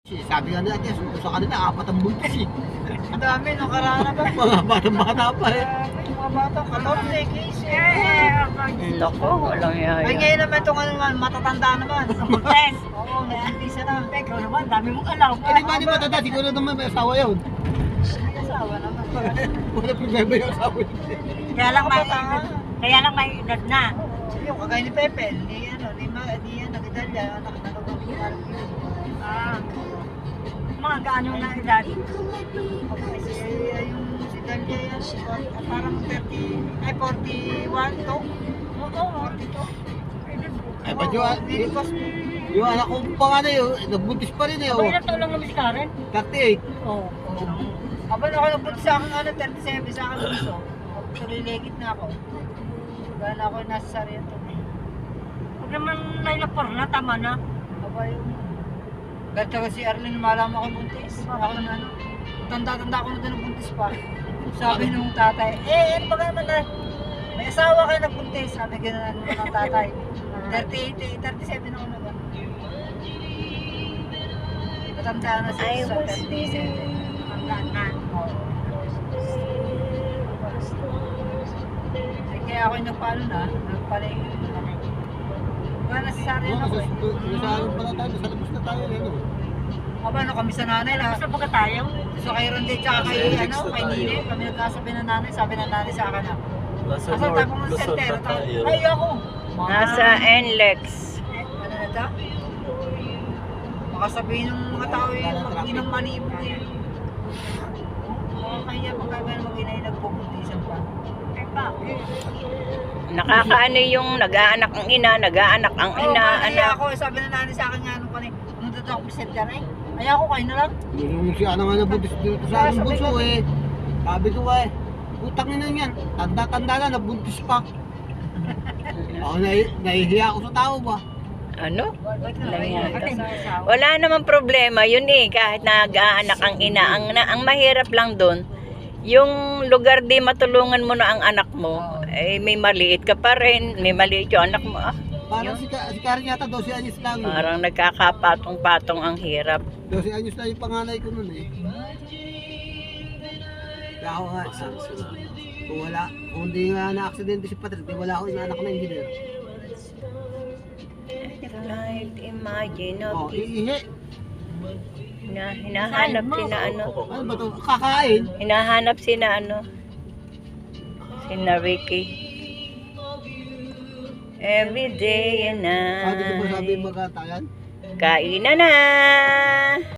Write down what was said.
Sabi nga natin, sa kanila, 4 ang buntis eh. Ang dami, nakaraan na ba? Mga batang-bata pa eh. Mga bata, 14, 15. Nako, walang Ay, yaya. ngayon naman itong ano naman, matatanda naman. Kapultes. Oo, naandisa na. Ikaw naman, dami mong alam. Eh di ba di matanda, siguro naman may asawa yun. May asawa naman. Wala problema yung asawa yun. Kaya lang may edad na. Yung kagaya ni Pepe, ni ano, ni Nagdalya, nakatalagang pinarap yun. Mga gaano na edad? Si Dalia yan, parang 30, ay 41 to. Oo, 42. Ay, ba't yung anak ko pa nga na yun, nagbuntis pa rin eh. Abay, ilang taon lang naman si Karen? 38. Oo. Abay, ako nagbuntis sa akin, 37 sa akin gusto. Suliligit na ako. Gana ako nasa sarili. Huwag naman nailapar na, tama na. Abay, dahil taga si Arlene, malaman ko buntis. Ako na ano, tanda-tanda ko na doon buntis pa. Sabi nung tatay, ano ba naman na, may asawa kayo na buntis. Sabi gano'n ng tatay. 38, 37 ako na ba? Matanda na siya sa 37. Matanda na. Kaya ako yung nagpalo na, nagpalay. Wala nasasari na ako eh. Nasa ano pala tayo, nasa labas na tayo eh. Aba, ano kami sa nanay lang. Sa pagka tayo? So kay Ronde tsaka kay, kay Nini, kami nagkasabi ng nanay, sabi ng nanay sa akin na. Nasa Asa tayo pong Luzon sentero na tayo. tayo. Ay, ako. Nasa NLEX. Ano na ito? Baka sabihin ng mga tao yun, mag-inang malibo yun. Kaya pagkagano mag-inay nagpuputisan pa. Eh, bakit? Nakakaano yung nag-aanak ang ina, nag-aanak ang ina, anak. Ako, sabi ng nanay sa akin nga nung kanina, nung dito ako presenter ay, ay ako kayo na lang. Yung si ano nga nabuntis dito sa aking bunso eh. Sabi ko eh, utang na yan. Tanda-tanda na, nabuntis pa. Ako nahihiya ako sa tao ba? Ano? Nangyari. Wala namang problema yun eh, kahit nag-aanak ang ina. Ang mahirap lang doon, yung lugar di matulungan mo na ang anak mo, eh may maliit ka pa rin, may maliit yung anak mo. Parang si Karen yata 12 anyos lang. Parang nagkakapatong-patong ang hirap. 12 anyos lang yung panganay ko nun eh. Kaya ako nga, kung hindi nga na-aksidente si Patrick, di wala ako yung anak na engineer. Like imagine Oh, of iihi. hinahanap sina ano. Ano ba ito? Kakain. Hinahanap sina ano. Sina Ricky. Every day and Sabi ko ba sabi night. magkatayan? Kainan na!